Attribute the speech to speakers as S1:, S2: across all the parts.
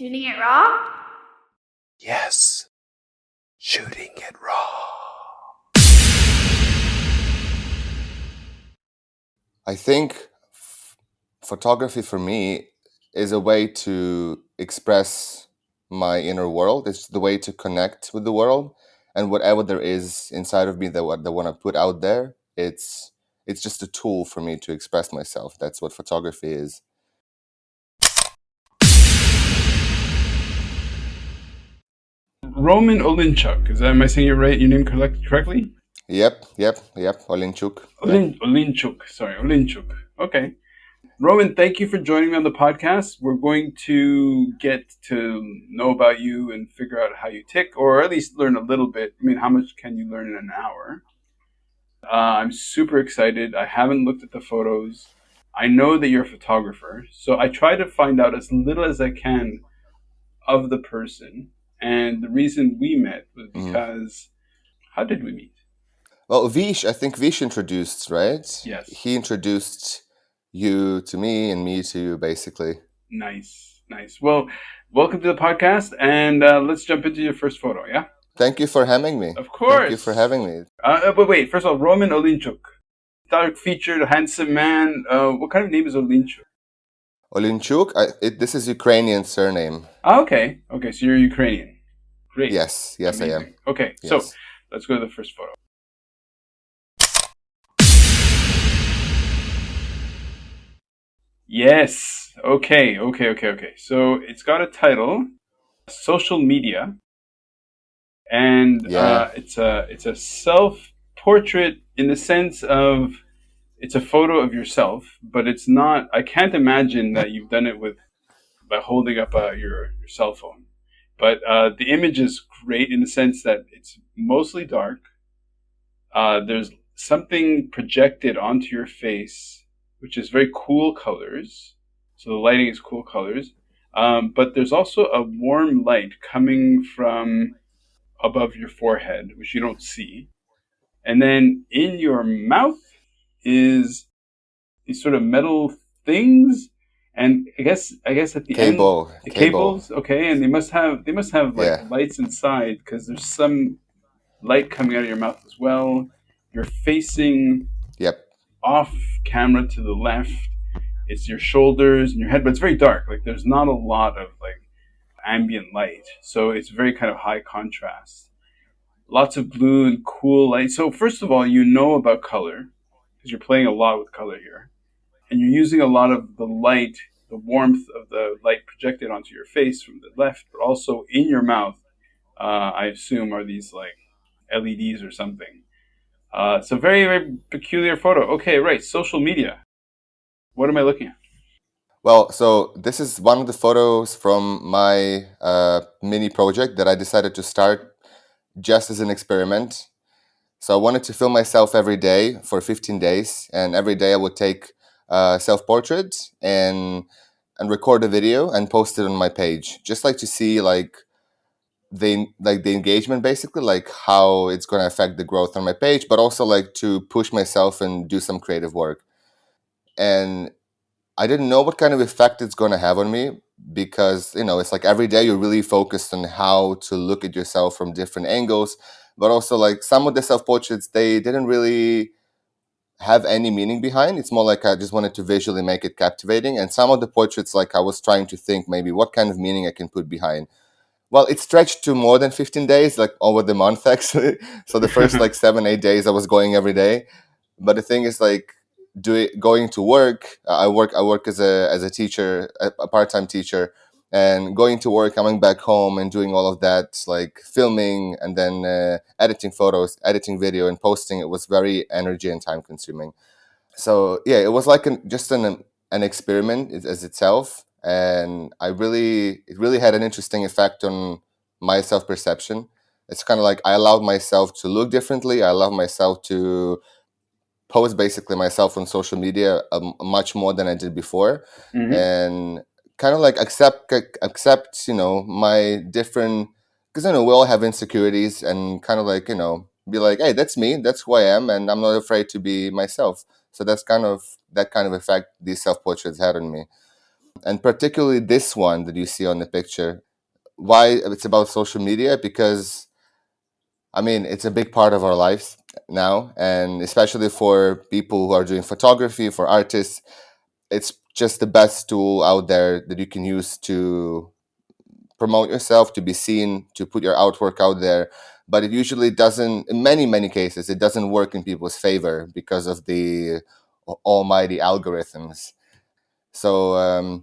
S1: Shooting it raw?
S2: Yes. Shooting it raw. I think photography for me is a way to express my inner world. It's the way to connect with the world, and whatever there is inside of me that what I want to put out there, it's just a tool for me to express myself. That's what photography is.
S3: Roman Olinchuk. Am I saying your name correctly?
S2: Yep. Olinchuk.
S3: Olinchuk. Sorry, Olinchuk. Okay. Roman, thank you for joining me on the podcast. We're going to get to know about you and figure out how you tick, or at least learn a little bit. I mean, how much can you learn in an hour? I'm super excited. I haven't looked at the photos. I know that you're a photographer, so I try to find out as little as I can of the person. And the reason we met was because, how did we meet?
S2: Well, I think Vish introduced, right?
S3: Yes.
S2: He introduced you to me and me to you, basically.
S3: Nice. Well, welcome to the podcast, and let's jump into your first photo, yeah?
S2: Thank you for having me.
S3: Of course.
S2: Thank you for having me.
S3: But wait, first of all, Roman Olinchuk. Dark-featured, handsome man. What kind of name is Olinchuk?
S2: Olinchuk, this is Ukrainian surname.
S3: Oh, okay, so you're Ukrainian. Great.
S2: Yes,
S3: Amazing.
S2: I am.
S3: Okay,
S2: yes.
S3: So let's go to the first photo. Yes. Okay. So it's got a title, social media, and it's a self-portrait in the sense of it's a photo of yourself, but it's not. I can't imagine that you've done it by holding up your cell phone. But the image is great in the sense that it's mostly dark. There's something projected onto your face, which is very cool colors. So the lighting is cool colors. But there's also a warm light coming from above your forehead, which you don't see. And then in your mouth is these sort of metal things. And I guess at the end, the cables, okay, and they must have like lights inside because there's some light coming out of your mouth as well. You're facing off camera to the left. It's your shoulders and your head, but it's very dark. Like there's not a lot of like ambient light, so it's very kind of high contrast. Lots of blue and cool light. So first of all, you know about color because you're playing a lot with color here, and you're using a lot of the light, the warmth of the light projected onto your face from the left, but also in your mouth. I assume are these like LEDs or something. It's a very, very peculiar photo. Okay, right. Social media. What am I looking at?
S2: Well, so this is one of the photos from my mini project that I decided to start just as an experiment. So I wanted to film myself every day for 15 days, and every day I would take self-portrait and record a video and post it on my page, just like to see like the engagement, basically, like how it's going to affect the growth on my page, but also like to push myself and do some creative work. And I didn't know what kind of effect it's going to have on me because, it's like every day you're really focused on how to look at yourself from different angles, but also like some of the self-portraits, they didn't really have any meaning behind. It's more like I just wanted to visually make it captivating. And some of the portraits, like I was trying to think maybe what kind of meaning I can put behind. Well, it stretched to more than 15 days, like over the month, actually. So the first like 7-8 days I was going every day. But the thing is, like, going to work, I work as a teacher, a part-time teacher, and going to work, coming back home and doing all of that, like filming and then editing photos, editing video and posting, it was very energy and time consuming. So yeah, it was like just an experiment as itself, and it really had an interesting effect on my self-perception. It's kind of like I allowed myself to look differently. I allowed myself to post basically myself on social media much more than I did before, and kind of like accept my different, because we all have insecurities, and kind of like be like, hey, that's me, that's who I am, and I'm not afraid to be myself. So that's that kind of effect these self-portraits had on me. and particularly this one that you see on the picture. Why it's about social media? Because I mean, it's a big part of our lives now, and especially for people who are doing photography, for artists, it's just the best tool out there that you can use to promote yourself, to be seen, to put your artwork out there. But it usually doesn't, in many cases, it doesn't work in people's favor because of the almighty algorithms. So,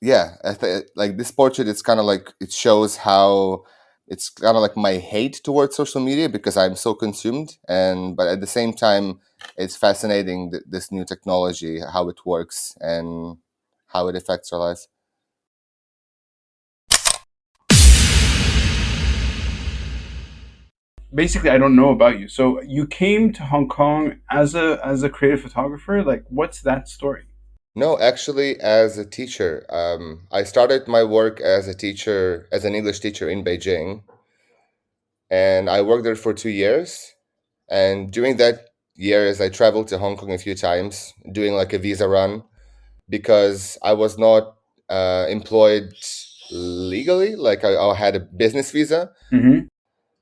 S2: yeah, like this portrait, it's kind of like it shows how it's kind of like my hate towards social media because I'm so consumed, and but at the same time, it's fascinating this new technology, how it works, and how it affects our lives.
S3: Basically, I don't know about you. So you came to Hong Kong as a creative photographer. Like, what's that story?
S2: No, actually, as a teacher, I started my work as a teacher, as an English teacher in Beijing, and I worked there for 2 years. And during that years, I traveled to Hong Kong a few times, doing like a visa run because I was not employed legally. Like I had a business visa,
S3: Mm-hmm.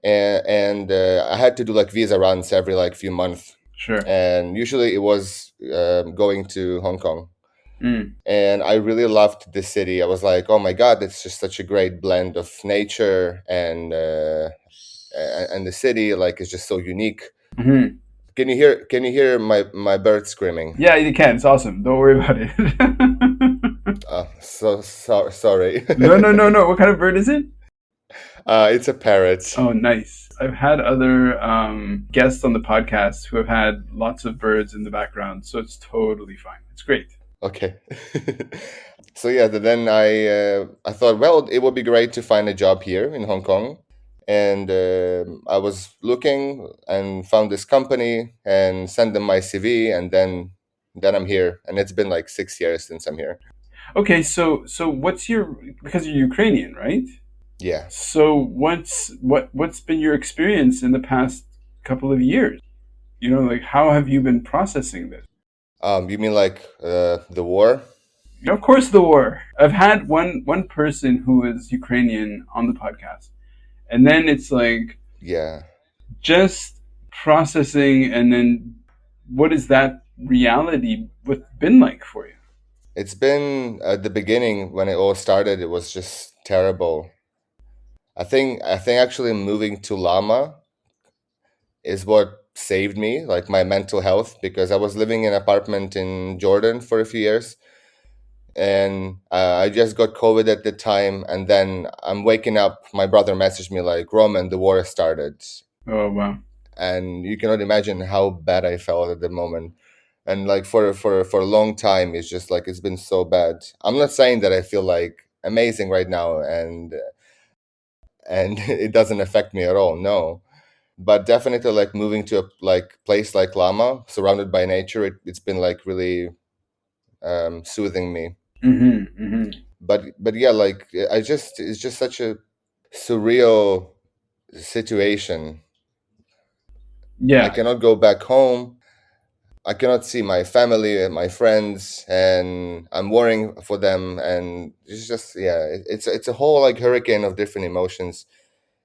S2: and I had to do like visa runs every like few months.
S3: Sure.
S2: And usually it was going to Hong Kong.
S3: Mm.
S2: And I really loved the city. I was like, oh my god, it's just such a great blend of nature and the city. Like it's just so unique.
S3: Mm-hmm.
S2: Can you hear? Can you hear my bird screaming?
S3: Yeah, you can. It's awesome. Don't worry about it.
S2: Sorry.
S3: No, no, no, no. What kind of bird is it?
S2: It's a parrot.
S3: Oh, nice. I've had other guests on the podcast who have had lots of birds in the background, so it's totally fine. It's great.
S2: Okay. So yeah, then I thought, well, it would be great to find a job here in Hong Kong, and I was looking and found this company and sent them my CV, and then I'm here, and it's been like 6 years since I'm here.
S3: Okay, so what's your because you're Ukrainian, right?
S2: Yeah.
S3: So what's been your experience in the past couple of years? You know, like how have you been processing this?
S2: You mean like the war?
S3: Of course, the war. I've had one person who is Ukrainian on the podcast, and then it's like
S2: Yeah.
S3: just processing, and then what is that reality been like for you?
S2: It's been at the beginning when it all started, it was just terrible. I think actually moving to Lamma is what saved me, like my mental health, because I was living in an apartment in Jordan for a few years, and I just got COVID at the time, and then I'm waking up. My brother messaged me like, "Roman, the war has started,"
S3: Oh wow.
S2: and you cannot imagine how bad I felt at the moment. And like for a long time, it's just like it's been so bad. I'm not saying that I feel like amazing right now, and it doesn't affect me at all. No, but definitely like moving to a like place like Lama, surrounded by nature, it's been like really soothing me.
S3: Mm-hmm. Mm-hmm.
S2: But yeah, like I just it's just such a surreal situation. I
S3: Yeah,
S2: cannot go back home. I cannot see my family and my friends, and I'm worrying for them. And it's just yeah, it's a whole like hurricane of different emotions.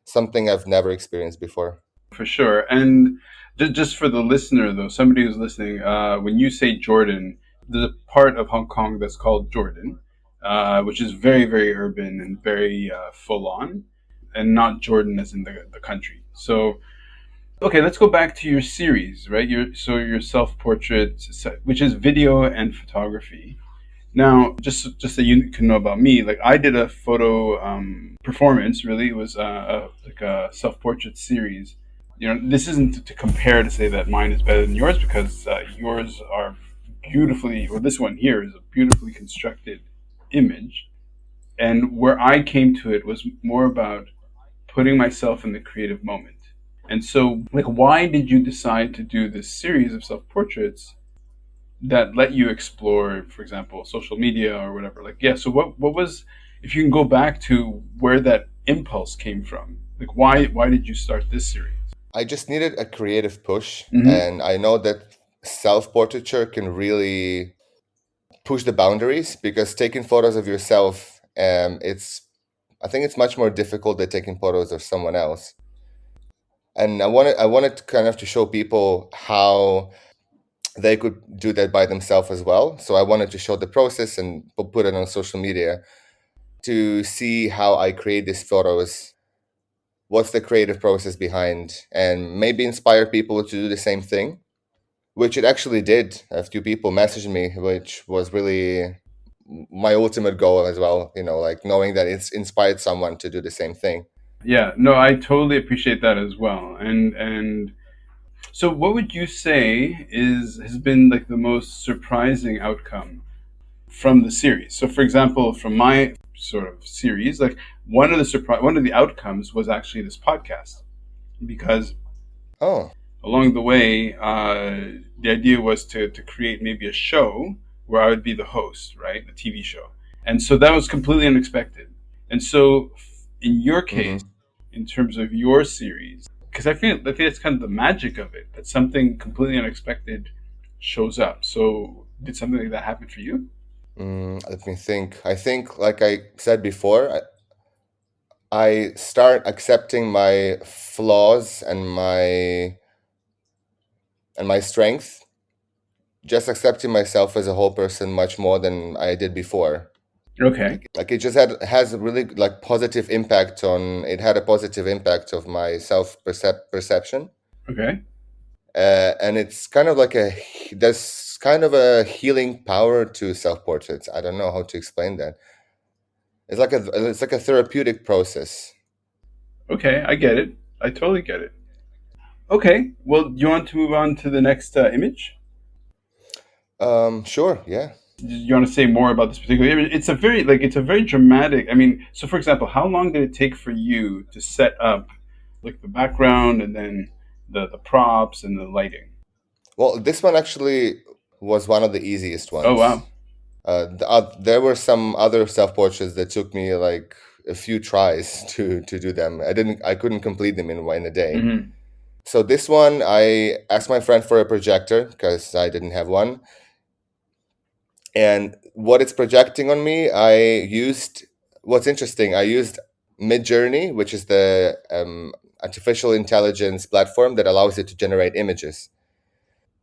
S2: Something I've never experienced before.
S3: for sure. And just for the listener, though, somebody who's listening, when you say Jordan, there's a part of Hong Kong that's called Jordan, which is very, very urban and very full on, and not Jordan as in the country. So, okay, let's go back to your series, right? Your self portrait, which is video and photography. Now, just so you can know about me, like I did a photo performance. Really, it was like a self portrait series. You know, this isn't to compare to say that mine is better than yours because yours are beautifully, or this one here is a beautifully constructed image. And where I came to it was more about putting myself in the creative moment. And so, like, why did you decide to do this series of self portraits that let you explore, for example, social media or whatever? Like, yeah. So, what was, if you can go back to where that impulse came from? Like, why did you start this series?
S2: I just needed a creative push,
S3: Mm-hmm.
S2: and I know that self portraiture can really push the boundaries, because taking photos of yourself, it's I think it's much more difficult than taking photos of someone else. And I wanted to kind of to show people how they could do that by themselves as well. So I wanted to show the process and put it on social media to see how I create these photos, what's the creative process behind, and maybe inspire people to do the same thing, which it actually did. A few people messaged me, which was really my ultimate goal as well, like knowing that it's inspired someone to do the same thing.
S3: Yeah, no, I totally appreciate that as well. And so what would you say is has been like the most surprising outcome from the series? So for example, from my sort of series, like one of the outcomes was actually this podcast, because
S2: Oh.
S3: along the way, the idea was to create maybe a show where I would be the host, right? A TV show. And so that was completely unexpected. And so, in your case,
S2: Mm-hmm.
S3: in terms of your series, because I think that's kind of the magic of it, that something completely unexpected shows up. So, did something like that happen for you?
S2: Let me think. I think, like I said before, I start accepting my flaws and my strength, just accepting myself as a whole person much more than I did before.
S3: Okay.
S2: Like it just has a really like positive impact on it had a positive impact of my perception.
S3: Okay.
S2: And it's kind of like there's kind of a healing power to self portraits. I don't know how to explain that. It's like a therapeutic process.
S3: Okay. I get it. I totally get it. Okay. Well, do you want to move on to the next image?
S2: Sure, yeah.
S3: You want to say more about this particular image? It's a very dramatic. I mean, so for example, how long did it take for you to set up like the background and then the props and the lighting?
S2: Well, this one actually was one of the easiest
S3: Oh
S2: ones.
S3: wow.
S2: There were some other self portraits that took me like a few tries to do them. I couldn't complete them in a day.
S3: Hmm.
S2: So this one, I asked my friend for a projector because I didn't have one. And what it's projecting on me, what's interesting, I used Midjourney, which is the artificial intelligence platform that allows it to generate images.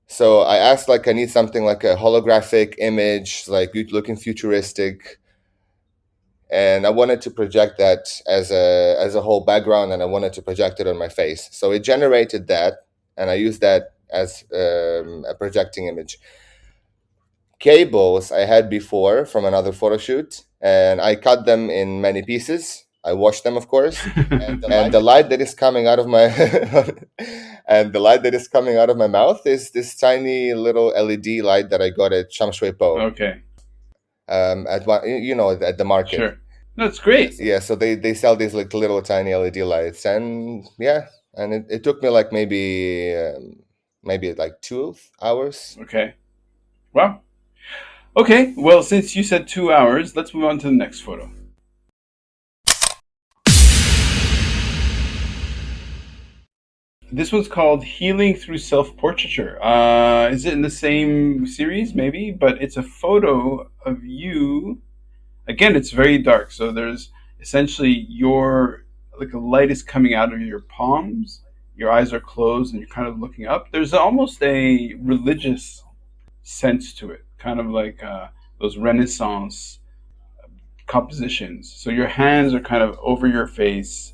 S2: So I asked, like, I need something like a holographic image, like looking futuristic, and I wanted to project that as a whole background, and I wanted to project it on my face. So it generated that, and I used that as a projecting image. Cables I had before from another photo shoot, and I cut them in many pieces. I washed them, of course, and the light that is coming out of my and the light that is coming out of my mouth is this tiny little LED light that I got at Shamshui
S3: Okay.
S2: at at the market.
S3: Sure. That's great.
S2: Yeah, so they sell these like little tiny LED lights, and yeah, and it took me like maybe like 2 hours.
S3: Okay. Wow. Okay. Well, since you said 2 hours, let's move on to the next photo. This one's called Healing Through Self Portraiture. Is it in the same series? Maybe, but it's a photo of you. Again, it's very dark. So there's essentially like a light is coming out of your palms. Your eyes are closed and you're kind of looking up. There's almost a religious sense to it, kind of like those Renaissance compositions. So your hands are kind of over your face,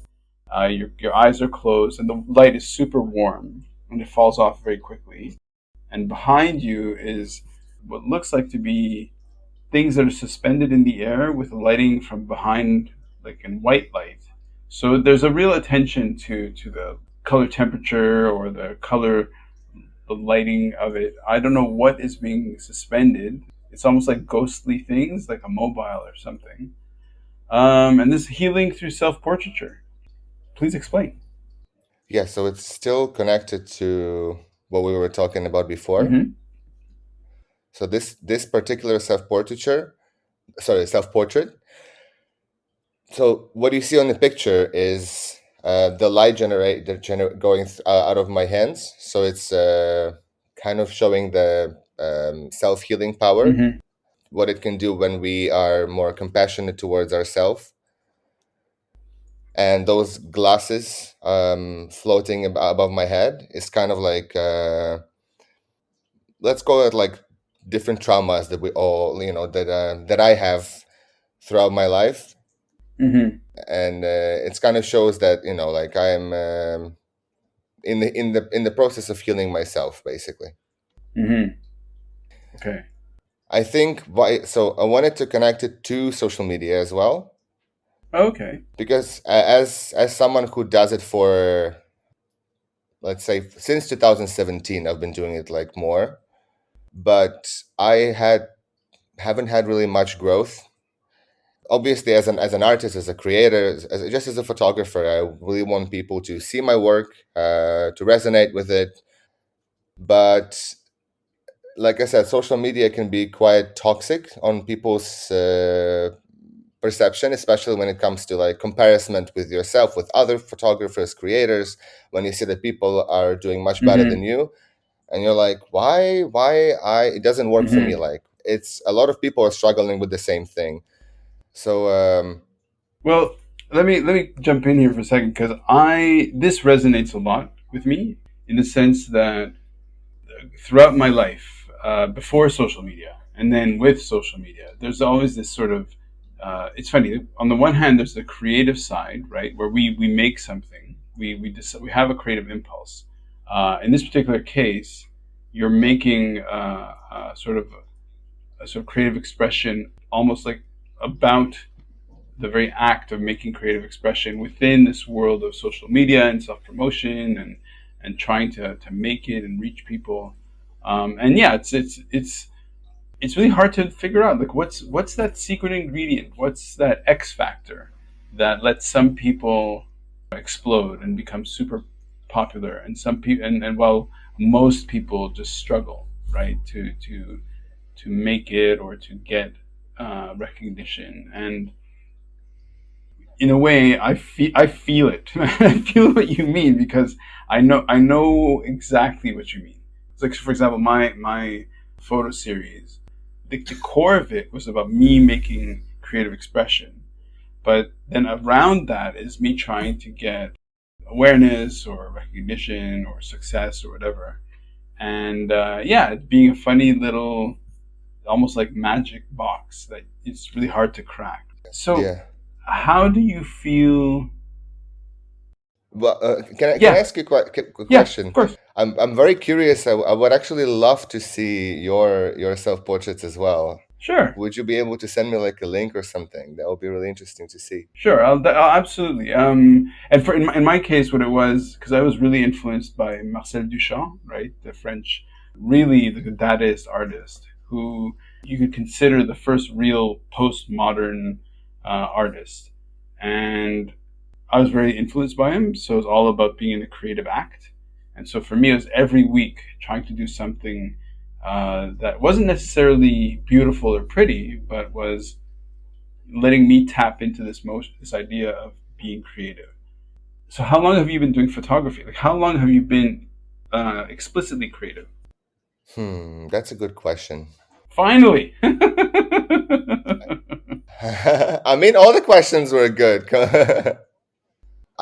S3: your eyes are closed, and the light is super warm and it falls off very quickly. And behind you is what looks like to be things that are suspended in the air with lighting from behind, like in white light. So there's a real attention to the color temperature or the lighting of it. I don't know what is being suspended. It's almost like ghostly things, like a mobile or something. And this healing through self portraiture. Please explain.
S2: Yeah, so it's still connected to what we were talking about before.
S3: Mm-hmm.
S2: So this particular self portrait. So what you see on the picture is the light going out of my hands. So it's kind of showing the self healing power.
S3: Mm-hmm.
S2: what it can do when we are more compassionate towards ourselves. And those glasses floating above my head is kind of like, let's call it like different traumas that we all, that I have throughout my life.
S3: Mm-hmm.
S2: And it's kind of shows that, like I'm in the process of healing myself, basically.
S3: Mm-hmm. Okay.
S2: I think why. So I wanted to connect it to social media as well,
S3: Okay.
S2: because as someone who does it for, let's say, since 2017, I've been doing it like more, but haven't had really much growth. Obviously, as an artist, as a creator, just as a photographer, I really want people to see my work, to resonate with it. But like I said, social media can be quite toxic on people's perception, especially when it comes to like comparison with yourself, with other photographers, creators. When you see that people are doing much better than
S3: Mm-hmm.
S2: you, and you're like, why it doesn't work for me.
S3: Mm-hmm.
S2: Like, it's a lot of people are struggling with the same thing. So
S3: Well, let me jump in here for a second because I this resonates a lot with me in the sense that throughout my life, before social media and then with social media, there's always this sort of it's funny. On the one hand, there's the creative side, right, where we make something, we have a creative impulse. In this particular case, you're making a sort of creative expression, almost like about the very act of making creative expression within this world of social media and self promotion and trying to make it and reach people. And yeah, it's really hard to figure out like what's that secret ingredient, what's that X factor that lets some people explode and become super popular, and some people and while most people just struggle, right, to make it or to get recognition. And in a way, I feel it. I feel what you mean because I know exactly what you mean. It's like, for example, my photo series, the core of it was about me making creative expression, but then around that is me trying to get awareness or recognition or success or whatever. And yeah, it being a funny little, almost like magic box that it's really hard to crack. So,
S2: yeah.
S3: how do you feel?
S2: Well, can I
S3: Yeah,
S2: ask you a
S3: yeah, of
S2: question?
S3: course.
S2: I'm very curious. I would actually love to see your self portraits as well.
S3: Sure,
S2: Would you be able to send me like a link or something? That would be really interesting to see.
S3: sure. I'll absolutely. And for in my case, what it was, because I was really influenced by Marcel Duchamp, right, the French, really the Dadaist artist, who you could consider the first real postmodern artist. And I was very influenced by him, so it was all about being in a creative act. And so for me, it was every week trying to do something that wasn't necessarily beautiful or pretty, but was letting me tap into this motion, this idea of being creative. So, how long have you been doing photography? Like, how long have you been explicitly creative?
S2: That's a good question.
S3: Finally.
S2: I mean, all the questions were good.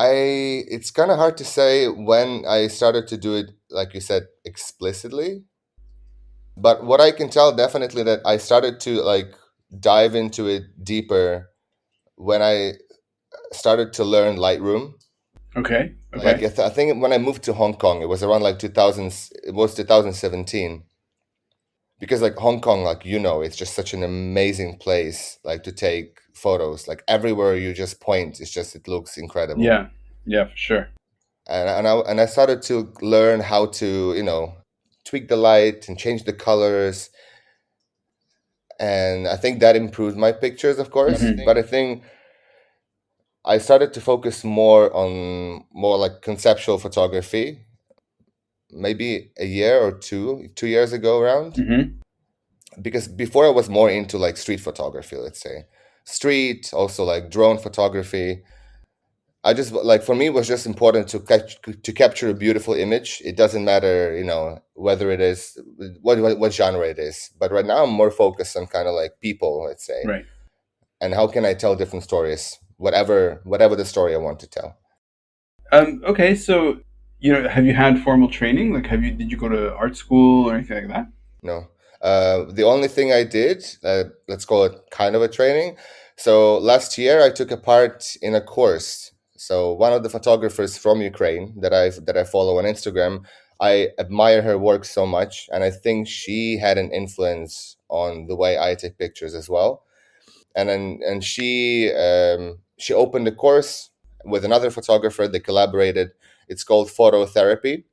S2: It's kind of hard to say when I started to do it, like you said, explicitly. But what I can tell definitely that I started to like dive into it deeper when I started to learn Lightroom.
S3: Okay.
S2: Like
S3: Okay.
S2: I think when I moved to Hong Kong, it was around like 2000s. It was 2017, because like Hong Kong, like it's just such an amazing place, like to take photos. Like everywhere you just point, it looks incredible.
S3: Yeah. Yeah. For sure.
S2: And I started to learn how to tweak the light and change the colors, and I think that improved my pictures, of course.
S3: Hmm.
S2: But I think I started to focus more on more like conceptual photography, maybe a year or 2 years ago around.
S3: Hmm.
S2: Because before I was more into like street photography, let's say street, also like drone photography. I just like, for me it was just important to capture a beautiful image. It doesn't matter, whether it is what genre it is. But right now I'm more focused on kind of like people, let's say,
S3: Right.
S2: and how can I tell different stories, whatever the story I want to tell.
S3: Okay, so have you had formal training? Like, did you go to art school or anything like that?
S2: No. The only thing I did, let's call it kind of a training. So last year I took a part in a course. So one of the photographers from Ukraine that I follow on Instagram, I admire her work so much, and I think she had an influence on the way I take pictures as well. And she opened a course with another photographer. They collaborated. It's called phototherapy.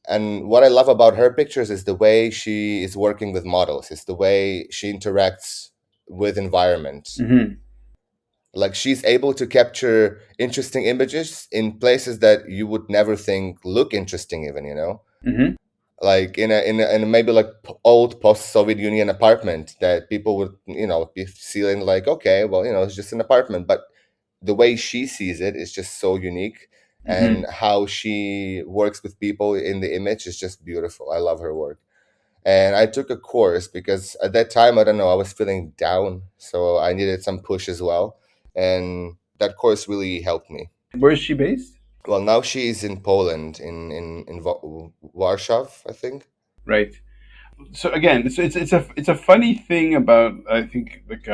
S2: And what I love about her pictures is the way she is working with models. It's the way she interacts with environment.
S3: Mm-hmm.
S2: Like, she's able to capture interesting images in places that you would never think look interesting, even.
S3: Mm-hmm.
S2: Like in a maybe like old post-Soviet Union apartment that people would be feeling like, okay, well, it's just an apartment, but the way she sees it is just so unique, and
S3: Mm-hmm.
S2: how she works with people in the image is just beautiful. I love her work. And I took a course because at that time, I don't know, I was feeling down, so I needed some push as well, and that course really helped me.
S3: Where is she based?
S2: Well, now she's in Poland, in Warsaw, I think.
S3: Right. So again, it's a funny thing about, I think, like,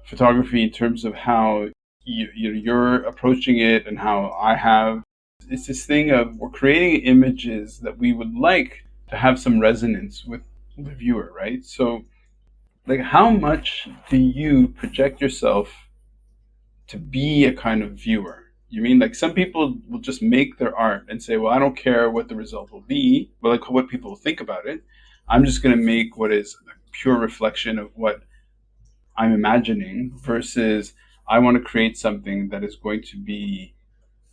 S3: photography, in terms of how you're approaching it and how I have. It's this thing of we're creating images that we would like to have some resonance with the viewer, right? So, like, how much do you project yourself to be a kind of viewer? You mean, like, some people will just make their art and say, well, I don't care what the result will be, but like what people think about it. I'm just going to make what is a pure reflection of what I'm imagining, versus I want to create something that is going to be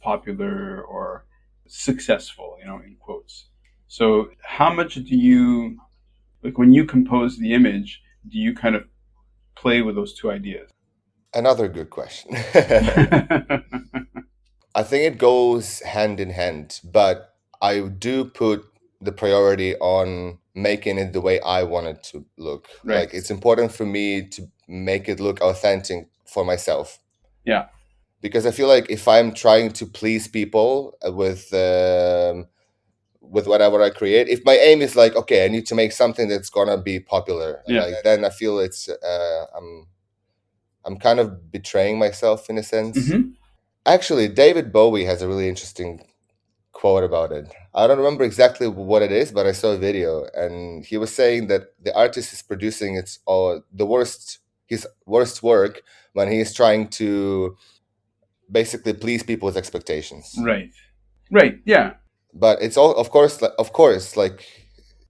S3: popular or successful, in quotes. So, how much do you, like, when you compose the image, do you kind of play with those two ideas?
S2: Another good question. I think it goes hand in hand, but I do put the priority on making it the way I want it to look.
S3: Right.
S2: Like, it's important for me to make it look authentic for myself,
S3: Yeah.
S2: because I feel like if I'm trying to please people with whatever I create, if my aim is like, okay, I need to make something that's gonna be popular,
S3: Yeah.
S2: like, then I feel I'm kind of betraying myself in a sense.
S3: Mm-hmm.
S2: Actually, David Bowie has a really interesting quote about it. I don't remember exactly what it is, but I saw a video, and he was saying that the artist is producing his worst work when he is trying to basically please people's expectations.
S3: Right. Right. Yeah.
S2: But it's all, of course, like,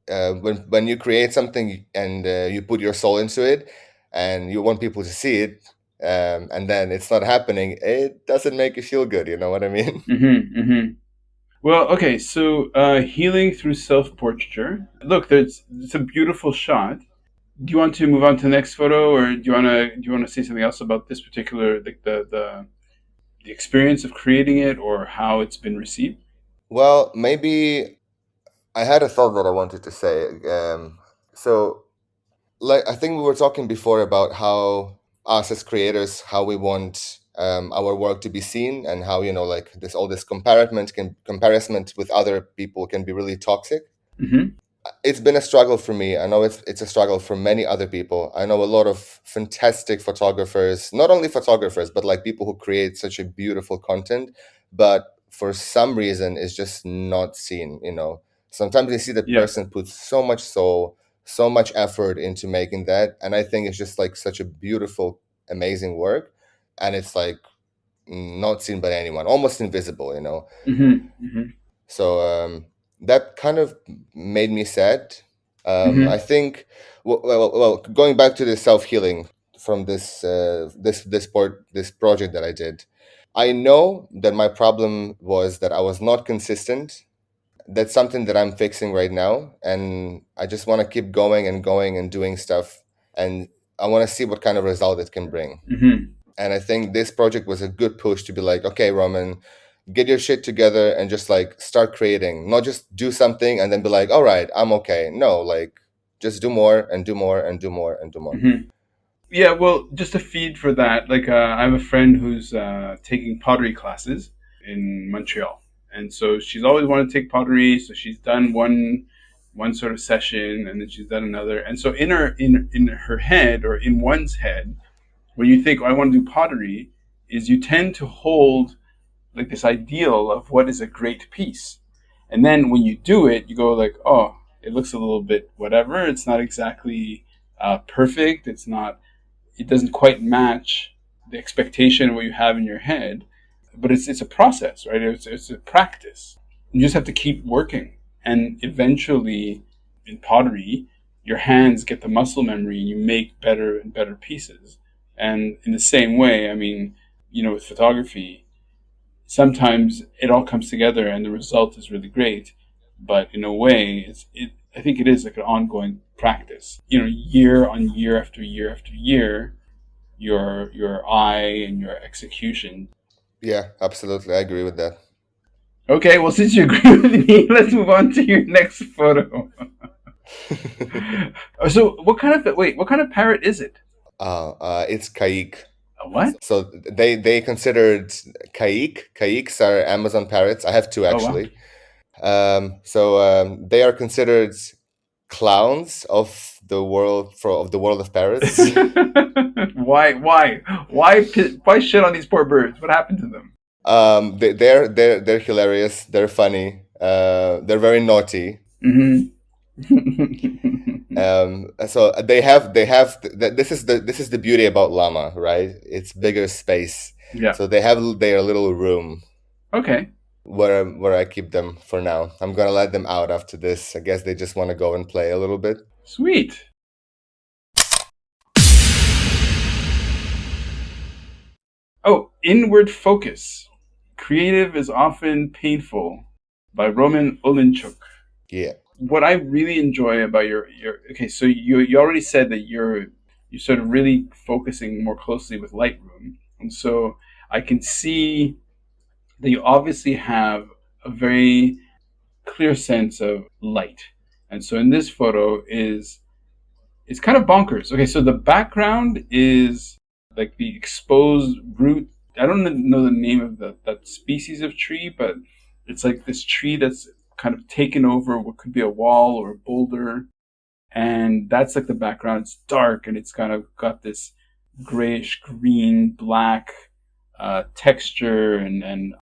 S2: when you create something and you put your soul into it, and you want people to see it, and then it's not happening, it doesn't make you feel good. You know what I mean?
S3: Mm-hmm. Mm-hmm. Well, okay. So, healing through self-portraiture. Look, it's a beautiful shot. Do you want to move on to the next photo, or do you want to say something else about this particular, like, the experience of creating it, or how it's been received?
S2: Well, maybe I had a thought that I wanted to say. So, like, I think we were talking before about how us as creators, how we want our work to be seen, and how, like, this comparison with other people can be really toxic.
S3: Mm-hmm.
S2: It's been a struggle for me. I know it's a struggle for many other people. I know a lot of fantastic photographers, not only photographers, but like people who create such a beautiful content, but for some reason it's just not seen. Sometimes you see that
S3: Yeah.
S2: person puts so much soul, so much effort into making that, and I think it's just like such a beautiful, amazing work, and it's like not seen by anyone, almost invisible.
S3: Mm-hmm. Mm-hmm.
S2: So that kind of made me sad. I
S3: Mm-hmm.
S2: think, going back to the self healing from this project that I did. I know that my problem was that I was not consistent. That's something that I'm fixing right now, and I just want to keep going and going and doing stuff, and I want to see what kind of result it can bring.
S3: Mm-hmm.
S2: And I think this project was a good push to be like, okay, Roman, get your shit together and just like start creating, not just do something and then be like, all right, I'm okay. No, like just do more and do more and do more and do more.
S3: Mm-hmm. Yeah, well, just a feed for that. Like, I have a friend who's taking pottery classes in Montreal, and so she's always wanted to take pottery. So she's done one sort of session, and then she's done another. And so in her head, or in one's head, when you think, oh, I want to do pottery, is you tend to hold like this ideal of what is a great piece, and then when you do it, you go like, oh, it looks a little bit whatever. It's not exactly perfect. It doesn't quite match the expectation of what you have in your head, but it's a process, right? It's a practice. You just have to keep working, and eventually, in pottery, your hands get the muscle memory, and you make better and better pieces. And in the same way, I mean, with photography, sometimes it all comes together and the result is really great, but in a way, I think it is like an ongoing practice. Year on year after year after year, your eye and your execution.
S2: Yeah, absolutely. I agree with that.
S3: Okay, well, since you agree with me, let's move on to your next photo. So, what kind of parrot is it?
S2: It's kaik.
S3: A what?
S2: So they considered kaik. Kaiks are Amazon parrots. I have two
S3: Oh wow.
S2: actually. They are considered clowns of the world of the world of parrots.
S3: Why shit on these poor birds? What happened to them?
S2: They're hilarious. They're funny. They're very naughty.
S3: Mm-hmm.
S2: So this is the beauty about llama, right? It's bigger space.
S3: Yeah.
S2: So they have their little room
S3: Okay.
S2: where I keep them for now. I'm gonna let them out after this. I guess they just want to go and play a little bit.
S3: Sweet. Oh, inward focus. Creative is often painful by Roman Olinchuk.
S2: Yeah.
S3: What I really enjoy about your okay, so you already said that you're sort of really focusing more closely with Lightroom, and so I can see that you obviously have a very clear sense of light, and so in this photo is it's kind of bonkers. Okay, so the background is like the exposed root. I don't know the name of that species of tree, but it's like this tree that's kind of taken over what could be a wall or a boulder, and that's like the background. It's dark and it's kind of got this grayish green black texture, and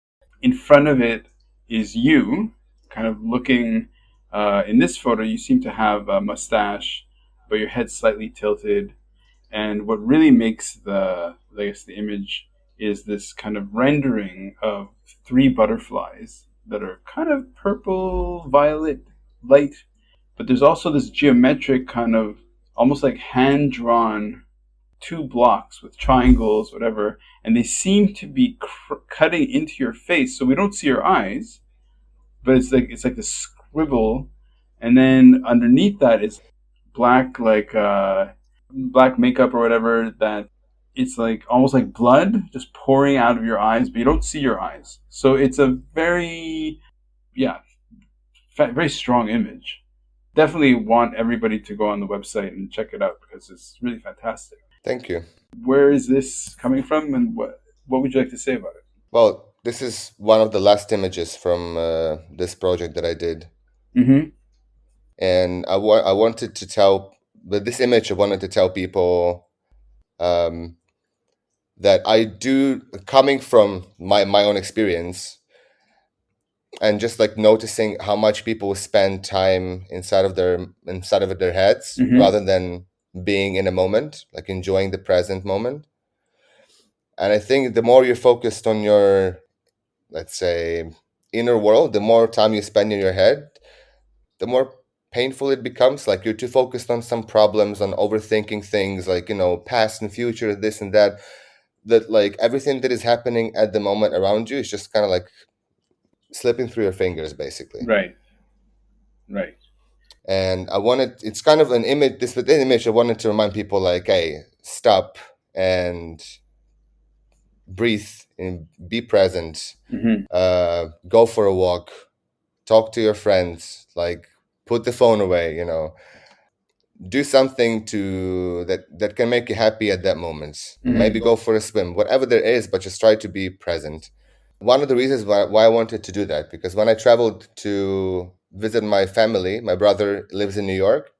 S3: in front of it is you, kind of looking. In this photo, you seem to have a mustache, but your head's slightly tilted. And what really makes the image is this kind of rendering of three butterflies that are kind of purple, violet, light. But there's also this geometric kind of almost like hand drawn two blocks with triangles, whatever, and they seem to be cutting into your face, so we don't see your eyes, but it's like this scribble, and then underneath that is black, like black makeup or whatever, that it's like almost like blood just pouring out of your eyes, but you don't see your eyes. So it's a very, yeah, very strong image. Definitely want everybody to go on the website and check it out because it's really fantastic.
S2: Thank you.
S3: Where is this coming from, and what would you like to say about it?
S2: Well, this is one of the last images from this project that I did,
S3: Mm-hmm.
S2: and I wanted to tell with this image. I wanted to tell people um, that I do, coming from my own experience, and just like noticing how much people spend time inside of their heads
S3: Mm-hmm.
S2: rather than being in a moment, like enjoying the present moment. And I think the more you're focused on your, let's say, inner world, the more time you spend in your head, the more painful it becomes. Like you're too focused on some problems, on overthinking things, like, past and future, this and that, that like everything that is happening at the moment around you is just kind of like slipping through your fingers, basically.
S3: Right. Right.
S2: And it's kind of an image, this image, I wanted to remind people like, hey, stop and breathe and be present,
S3: Hmm.
S2: go for a walk, talk to your friends, like put the phone away, do something that can make you happy at that moment. Maybe
S3: Hmm.
S2: go for a swim, whatever there is, but just try to be present. One of the reasons why I wanted to do that, because when I traveled to visit my family, my brother lives in New York,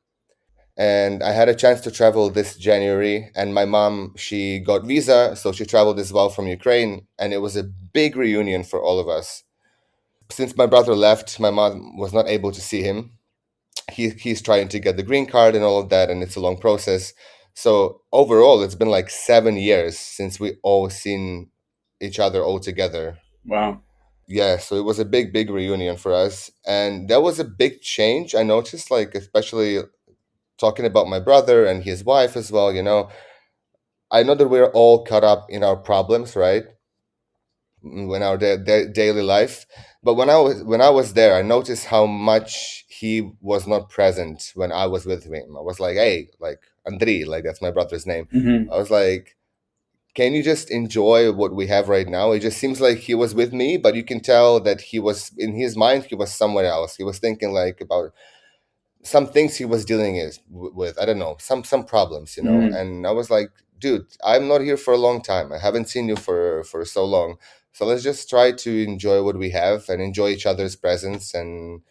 S2: and I had a chance to travel this January, and my mom, she got visa, so she traveled as well from Ukraine, and it was a big reunion for all of us. Since my brother left, my mom was not able to see him. He's trying to get the green card and all of that, and it's a long process. So overall, it's been like 7 years since we all seen each other all together.
S3: Wow.
S2: Yeah, so it was a big reunion for us, and that was a big change. I noticed, like, especially talking about my brother and his wife as well. I know that we're all caught up in our problems, right? In our daily life. But when I was there, I noticed how much he was not present when I was with him. I was like, hey, like Andri, like that's my brother's name.
S3: Hmm.
S2: I was like, can you just enjoy what we have right now? It just seems like he was with me, but you can tell that he was in his mind, he was somewhere else. He was thinking like about some things he was dealing with. I don't know, some problems,
S3: Hmm.
S2: and I was like, dude, I'm not here for a long time. I haven't seen you for so long, so let's just try to enjoy what we have and enjoy each other's presence. And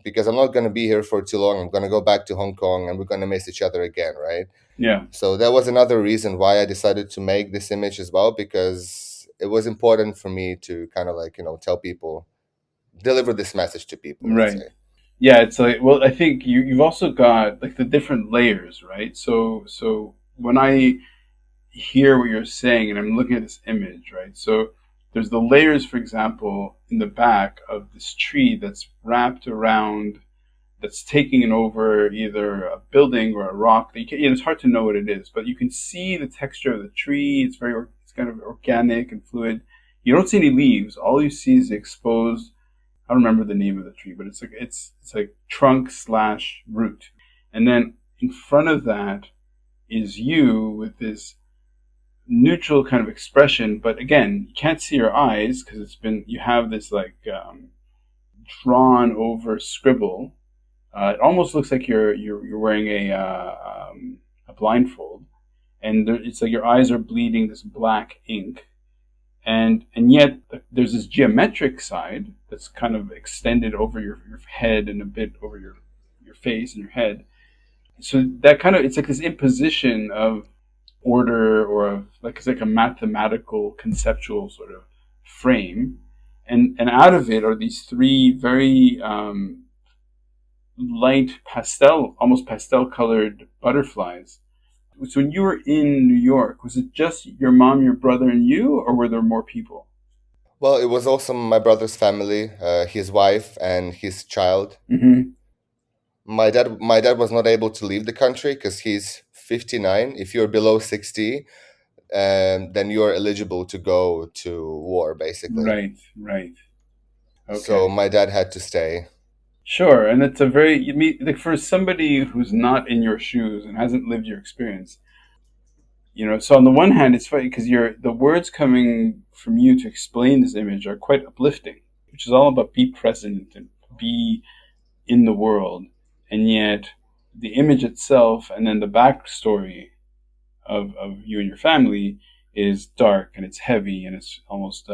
S2: because I'm not going to be here for too long, I'm going to go back to Hong Kong and we're going to miss each other again, right?
S3: Yeah.
S2: So that was another reason why I decided to make this image as well, because it was important for me to kind of like, tell people, deliver this message to people, let's
S3: Right.
S2: say.
S3: Yeah, it's like, well, I think you've also got like the different layers, right? So when I hear what you're saying and I'm looking at this image, right? So there's the layers, for example, in the back of this tree that's wrapped around, that's taking over either a building or a rock. That it's hard to know what it is, but you can see the texture of the tree. It's kind of organic and fluid. You don't see any leaves. All you see is the exposed. I don't remember the name of the tree, but it's like trunk slash root, and then in front of that is you with this neutral kind of expression. But again, you can't see your eyes because you have this like drawn over scribble. It almost looks like you're wearing a blindfold, and it's like your eyes are bleeding this black ink, and yet there's this geometric side that's kind of extended over your head and a bit over your face and your head. So that kind of, it's like this imposition of order, or of like, it's like a mathematical conceptual sort of frame, and out of it are these three very light pastel, almost pastel colored butterflies. So when you were in New York, was it just your mom, your brother, and you, or were there more people?
S2: Well, it was also my brother's family, his wife and his child.
S3: Hmm.
S2: My dad was not able to leave the country because he's 59. If you're below 60, then you're eligible to go to war, basically.
S3: Right, right.
S2: So
S3: Okay.
S2: my dad had to stay.
S3: Sure. And it's a very, you mean, like for somebody who's not in your shoes and hasn't lived your experience, so on the one hand, it's funny because the words coming from you to explain this image are quite uplifting, which is all about be present and be in the world. And yet the image itself and then the backstory of you and your family is dark and it's heavy and it's almost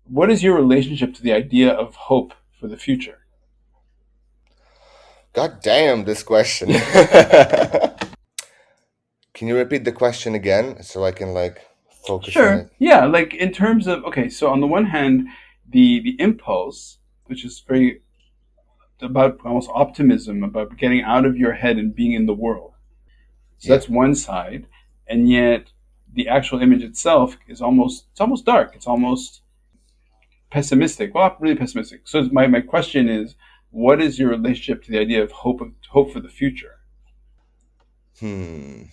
S3: what is your relationship to the idea of hope for the future?
S2: God damn, this question. Can you repeat the question again so I can like focus on
S3: Sure.
S2: it?
S3: Yeah, like in terms of, okay, so on the one hand, the impulse, which is very about almost optimism, about getting out of your head and being in the world. So
S2: Yeah.
S3: that's one side, and yet the actual image itself is almost dark. It's almost pessimistic. Well, not really pessimistic. So my question is, what is your relationship to the idea of hope for the future?
S2: Hmm.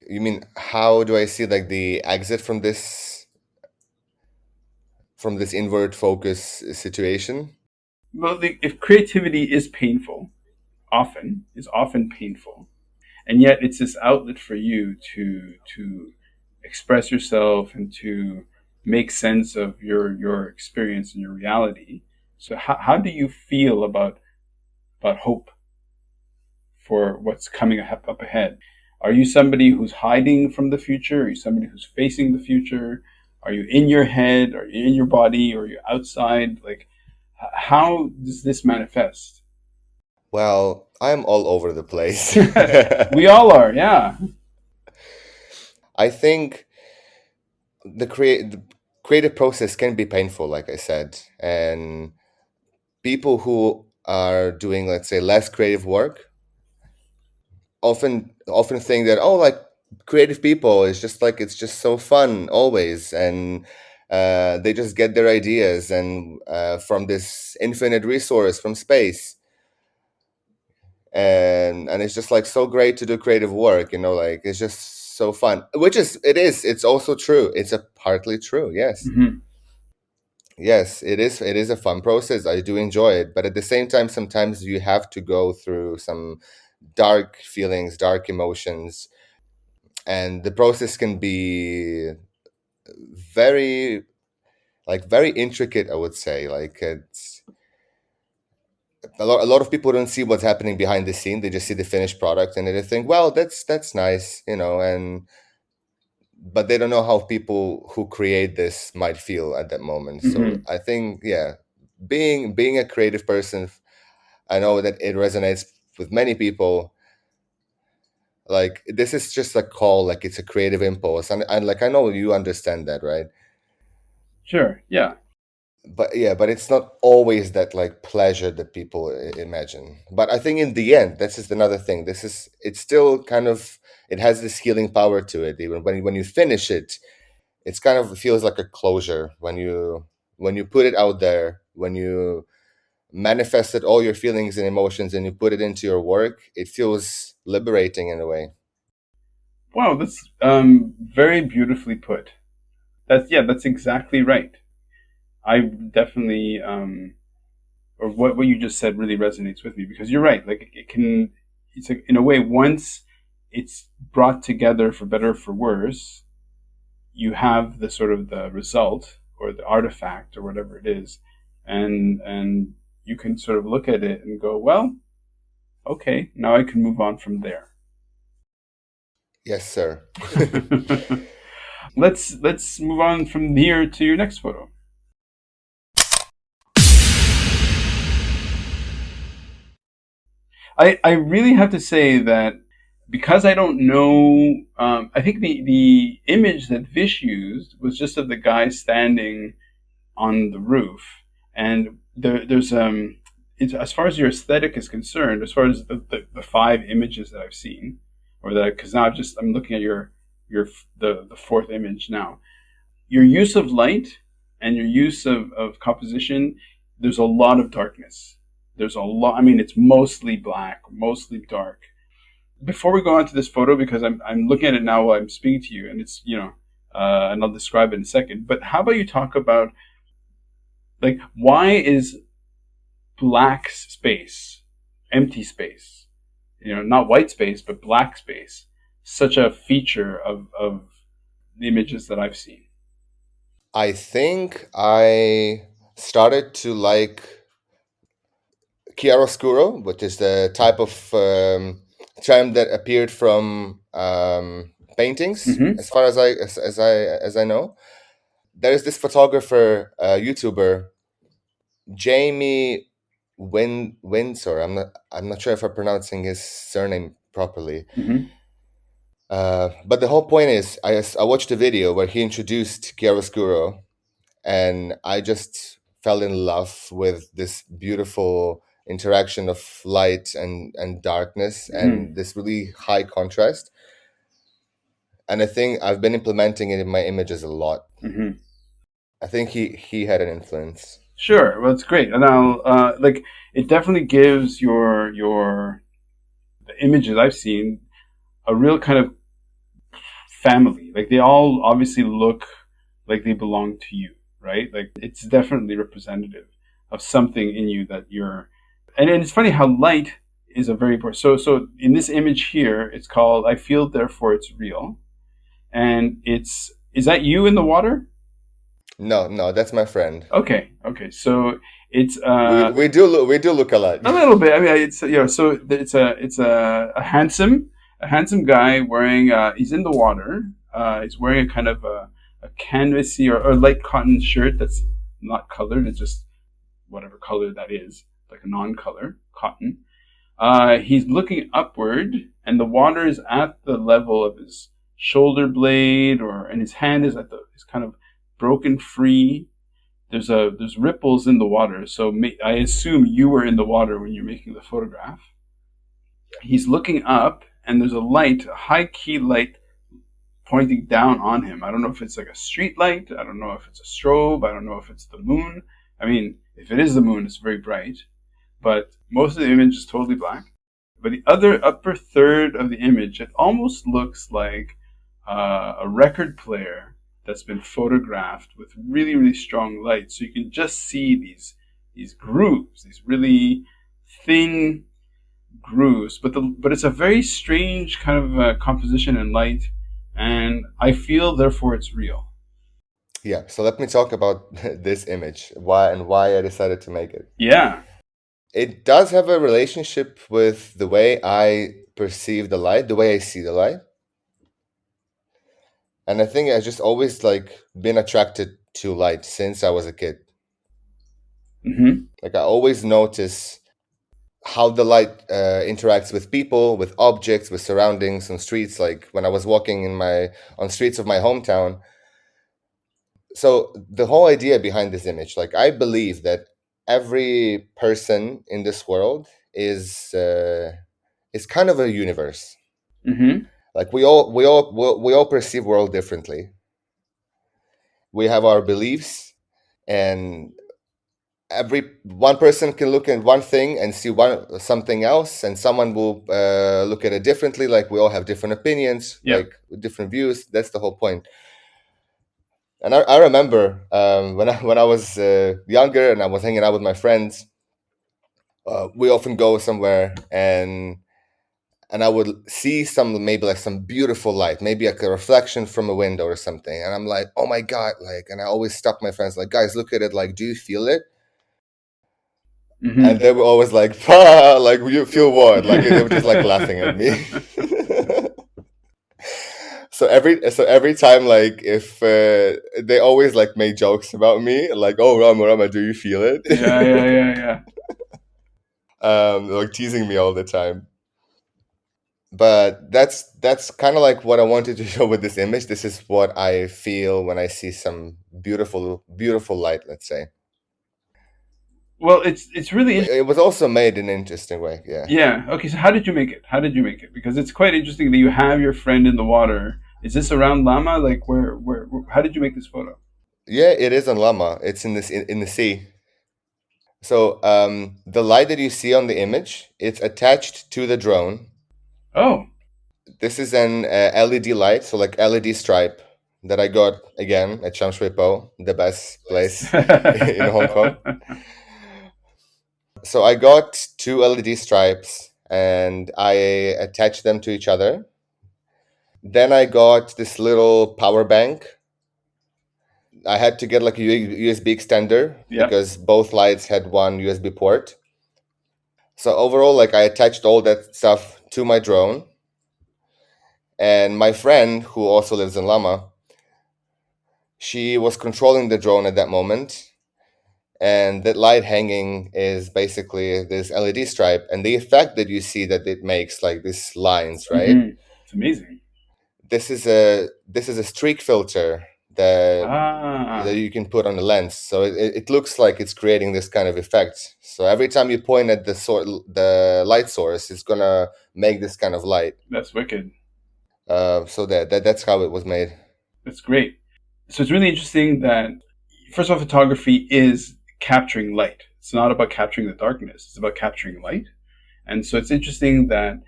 S2: You mean how do I see like the exit from this inward focus situation?
S3: Well, if creativity is painful, is often painful, and yet it's this outlet for you to express yourself and to make sense of your experience and your reality. So how do you feel about hope for what's coming up ahead? Are you somebody who's hiding from the future? Are you somebody who's facing the future? Are you in your head? Are you in your body? Or are you outside? Like, how does this manifest?
S2: Well, I'm all over the place.
S3: We all are, yeah.
S2: I think the creative process can be painful, like I said, and people who are doing, let's say, less creative work often think that, oh, like, creative people is just like, it's just so fun always, and they just get their ideas and from this infinite resource from space, and it's just like so great to do creative work, like it's just so fun, which it's also true. It's a partly true, yes.
S3: Hmm.
S2: Yes, it is a fun process. I do enjoy it, but at the same time, sometimes you have to go through some dark feelings, dark emotions, and the process can be very, like, very intricate, I would say. Like, it's a lot of people don't see what's happening behind the scene. They just see the finished product and they think, well, that's nice, and but they don't know how people who create this might feel at that moment. So
S3: Hmm.
S2: I think, yeah, being a creative person, I know that it resonates with many people. Like, this is just a call, like it's a creative impulse, and like, I know you understand that, right?
S3: Sure, yeah.
S2: But yeah, but it's not always that, like, pleasure that people imagine. But I think in the end, this is another thing. It's still kind of, it has this healing power to it. Even when you finish it, it's kind of feels like a closure when you put it out there, when you manifested all your feelings and emotions and you put it into your work. It feels liberating in a way.
S3: Wow, that's very beautifully put. That's exactly right. I definitely or what you just said really resonates with me because you're right. Like it can, it's in a way once it's brought together for better or for worse, you have the sort of the result or the artifact or whatever it is, and you can sort of look at it and go, well, okay, now I can move on from there.
S2: Yes, sir.
S3: Let's move on from here to your next photo. I really have to say that because I don't know, I think the image that Vish used was just of the guy standing on the roof, and there's it's, as far as your aesthetic is concerned, as far as the five images that I've seen, or that because now I'm looking at your the fourth image now. Your use of light and your use of composition, there's a lot of darkness. There's a lot. I mean, it's mostly black, mostly dark. Before we go on to this photo, because I'm looking at it now while I'm speaking to you, and it's and I'll describe it in a second. But how about you talk about like why is black space, empty space, not white space, but black space, such a feature of the images that I've seen?
S2: I think I started to like chiaroscuro, which is the type of term that appeared from paintings,
S3: Mm-hmm.
S2: as far as I know. There is this photographer, YouTuber, Jamie Windsor. I'm not sure if I'm pronouncing his surname properly.
S3: Mm-hmm.
S2: But the whole point is, I watched a video where he introduced chiaroscuro, and I just fell in love with this beautiful interaction of light and darkness
S3: Mm-hmm.
S2: and this really high contrast. And I think I've been implementing it in my images a lot.
S3: Mm-hmm.
S2: I think he had an influence.
S3: Sure. Well, it's great, and I'll like it. Definitely gives your the images I've seen a real kind of family. Like they all obviously look like they belong to you, right? Like it's definitely representative of something in you that you're. And it's funny how light is a very important. So in this image here, it's called "I feel, therefore it's real." and it's is that you in the water?
S2: No, no, that's my friend.
S3: Okay, okay. So it's
S2: We do look alike.
S3: a little bit. I mean, it's so it's a handsome guy wearing. He's in the water. He's wearing a kind of a canvasy or light cotton shirt that's not colored. It's just whatever color that is, like a non-color cotton. He's looking upward, and the water is at the level of his shoulder blade, and his hand is at the is kind of broken free. There's ripples in the water, so I assume you were in the water when you're making the photograph. He's looking up, and there's a high key light pointing down on him. I don't know if it's like a street light. I don't know if it's a strobe. I don't know if it's the moon. I mean, if it is the moon, it's very bright, but most of the image is totally black. But the other upper third of the image, it almost looks like a record player that's been photographed with really, really strong light. So you can just see these grooves, these really thin grooves. But it's a very strange kind of composition and light, and I feel therefore it's real.
S2: Yeah, so let me talk about this image, why I decided to make it.
S3: Yeah.
S2: It does have a relationship with the way I perceive the light, the way I see the light. And I think I just always like been attracted to light since I was a kid.
S3: Mm-hmm.
S2: Like I always notice how the light interacts with people, with objects, with surroundings on streets. Like when I was walking on streets of my hometown. So the whole idea behind this image, like I believe that every person in this world is kind of a universe.
S3: Mm-hmm.
S2: Like we all perceive world differently. We have our beliefs, and every one person can look at one thing and see something else, and someone will look at it differently. Like we all have different opinions,
S3: Yeah.
S2: like different views. That's the whole point. And I remember when I was younger and I was hanging out with my friends, we often go somewhere, and I would see maybe like some beautiful light, maybe like a reflection from a window or something, and I'm like, oh my god, like, and I always stop my friends, like, guys, look at it, like, do you feel it?
S3: Mm-hmm.
S2: And they were always like, "Pah, like you feel what?" Like they were just like laughing at me. So every time, like if they always like made jokes about me, like, "Oh, Rama, do you feel it?"
S3: Yeah, yeah, yeah, yeah.
S2: Like teasing me all the time. But that's kind of like what I wanted to show with this image. This is what I feel when I see some beautiful, beautiful light. Let's say
S3: Well, it's really
S2: it was also made in an interesting way. Yeah,
S3: yeah. Okay, so how did you make it? How did you make it? Because it's quite interesting that you have your friend in the water. Is this around Lamma? Like how did you make this photo?
S2: yeah, it is on Lamma. It's in the sea. So the light that you see on the image, it's attached to the drone.
S3: Oh,
S2: This is an LED light, so like LED stripe that I got again at Shamshui, the best place in Hong Kong. So I got two LED stripes and I attached them to each other. Then I got this little power bank. I had to get like a USB extender
S3: Yep.
S2: because both lights had one USB port. So overall, like I attached all that stuff to my drone. And my friend, who also lives in Lama, she was controlling the drone at that moment. And that light hanging is basically this LED stripe. And the effect that you see that it makes, like these lines, right?
S3: Mm-hmm. It's amazing.
S2: This is a streak filter that
S3: Ah,
S2: you can put on the lens, so it looks like it's creating this kind of effect. So every time you point at the light source, it's gonna make this kind of light.
S3: that's wicked.
S2: So that's how it was made.
S3: That's great. So it's really interesting that first of all, photography is capturing light. It's not about capturing the darkness. It's about capturing light. And so it's interesting that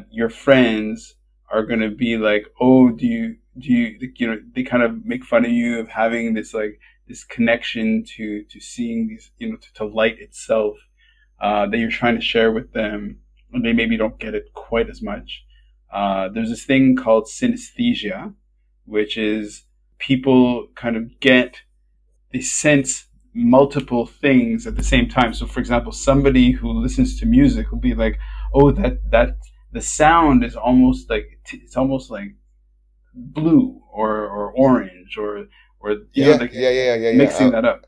S3: your friends are going to be like, oh, they kind of make fun of you of having this like this connection to seeing these, to light itself, that you're trying to share with them, and they maybe don't get it quite as much. There's this thing called synesthesia, which is people kind of get, they sense multiple things at the same time. So, for example, somebody who listens to music will be like, "Oh, that the sound is almost like it's almost like blue or orange or
S2: Yeah,
S3: like
S2: yeah, yeah, yeah, yeah.
S3: mixing that up."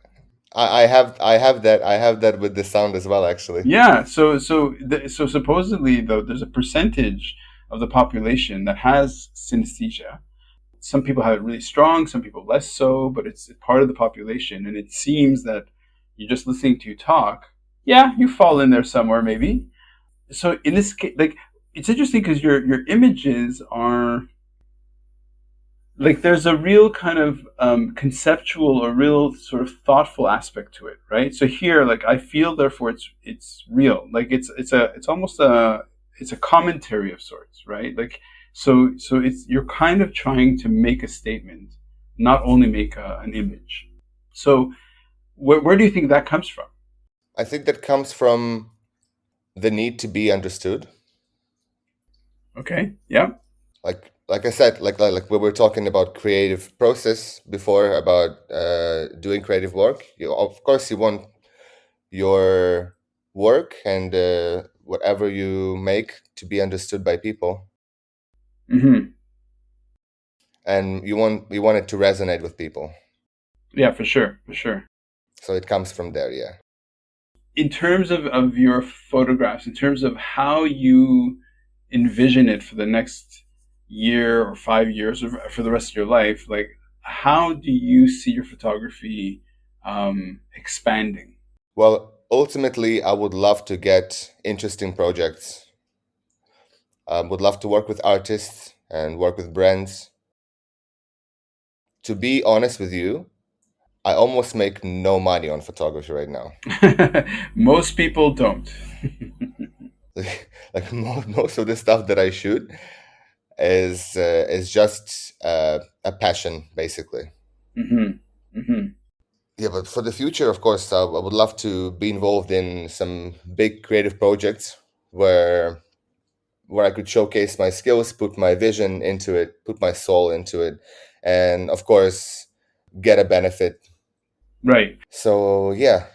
S2: I have that with the sound as well, actually.
S3: Yeah. So supposedly though, there's a percentage of the population that has synesthesia. Some people have it really strong, some people less so, but it's part of the population. And it seems that you're just listening to you talk. Yeah, you fall in there somewhere, maybe. So in this case, like, it's interesting because your images are like, there's a real kind of conceptual or real sort of thoughtful aspect to it, right? So here, like, I feel, therefore it's real. Like, it's almost it's a commentary of sorts, right? Like, so it's, you're kind of trying to make a statement, not only make an image. So where do you think that comes from?
S2: I think that comes from the need to be understood.
S3: Okay, yeah.
S2: Like I said, like we were talking about creative process before, about doing creative work. You, of course, you want your work and whatever you make to be understood by people,
S3: Hmm.
S2: and you want it to resonate with people.
S3: Yeah, for sure, for sure.
S2: So it comes from there, yeah.
S3: In terms of your photographs, in terms of how you envision it for the next year or 5 years or for the rest of your life, like, how do you see your photography expanding?
S2: Well, ultimately, I would love to get interesting projects. Would love to work with artists and work with brands. To be honest with you, I almost make no money on photography right now.
S3: Most people don't.
S2: Like most of the stuff that I shoot is just a passion, basically.
S3: Hmm. Hmm.
S2: Yeah, but for the future, of course, I would love to be involved in some big creative projects where I could showcase my skills, put my vision into it, put my soul into it, and of course, get a benefit.
S3: Right.
S2: So yeah,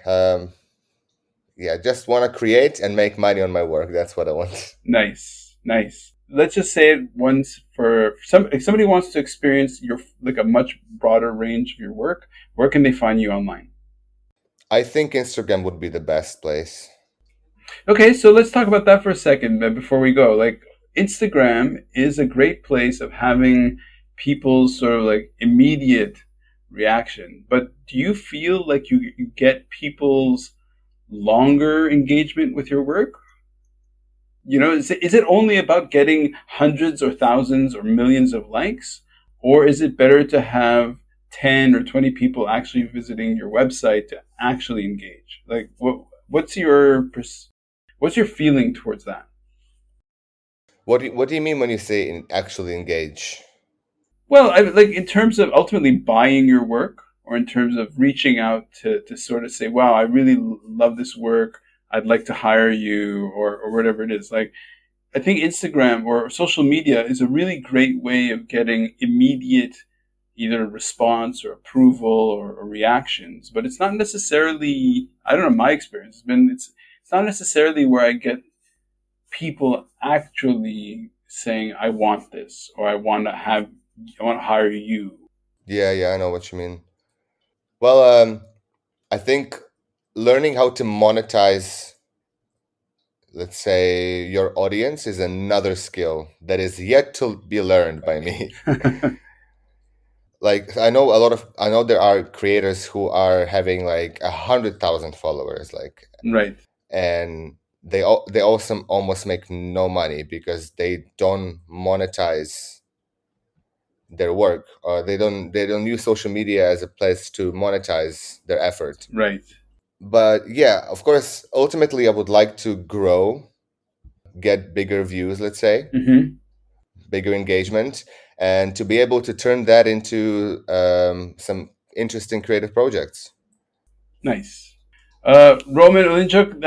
S2: just want to create and make money on my work. That's what I want.
S3: Nice. Nice. Let's just say it once, for some, if somebody wants to experience your, like, a much broader range of your work, where can they find you online?
S2: I think Instagram would be the best place.
S3: Okay, so let's talk about that for a second before we go. Like, Instagram is a great place of having people's sort of like immediate reaction. But do you feel like you get people's longer engagement with your work? Is it only about getting hundreds or thousands or millions of likes? Or is it better to have 10 or 20 people actually visiting your website to actually engage? Like, what's your feeling towards that?
S2: What do you mean when you say actually engage?
S3: Well, like, in terms of ultimately buying your work, or in terms of reaching out to sort of say, wow, I really love this work. I'd like to hire you, or whatever it is. Like, I think Instagram or social media is a really great way of getting immediate either response or approval or reactions. But it's not necessarily, I don't know, my experience has been, it's not necessarily where I get people actually saying, I want this, or I want to hire you.
S2: Yeah, yeah, I know what you mean. Well, I think learning how to monetize, let's say, your audience is another skill that is yet to be learned by me. Like I know there are creators who are having like 100,000 followers, like,
S3: Right,
S2: and they also almost make no money because they don't monetize their work, or they don't use social media as a place to monetize their effort.
S3: right.
S2: But yeah, of course, ultimately I would like to grow, get bigger views, let's say,
S3: Hmm.
S2: bigger engagement, and to be able to turn that into some interesting creative projects.
S3: Nice. Roman Olinchuk,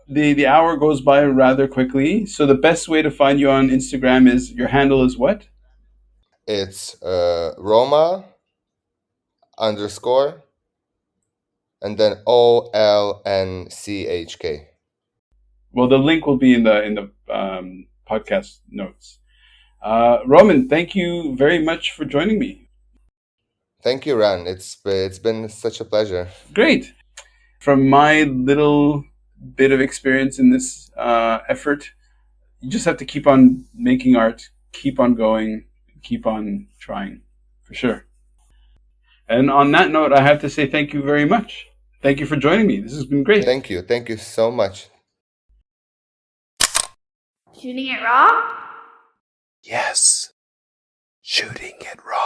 S3: the hour goes by rather quickly. So the best way to find you on Instagram is, your handle is what?
S2: It's Roma underscore and then OLNCHK.
S3: Well, the link will be in the podcast notes. Roman, thank you very much for joining me.
S2: Thank you, Ran. It's been such a pleasure.
S3: Great. From my little bit of experience in this effort, you just have to keep on making art, keep on going, keep on trying, for sure. And on that note, I have to say thank you very much. Thank you for joining me. This has been great.
S2: Thank you. Thank you so much.
S1: Shooting it raw?
S4: Yes. Shooting it raw.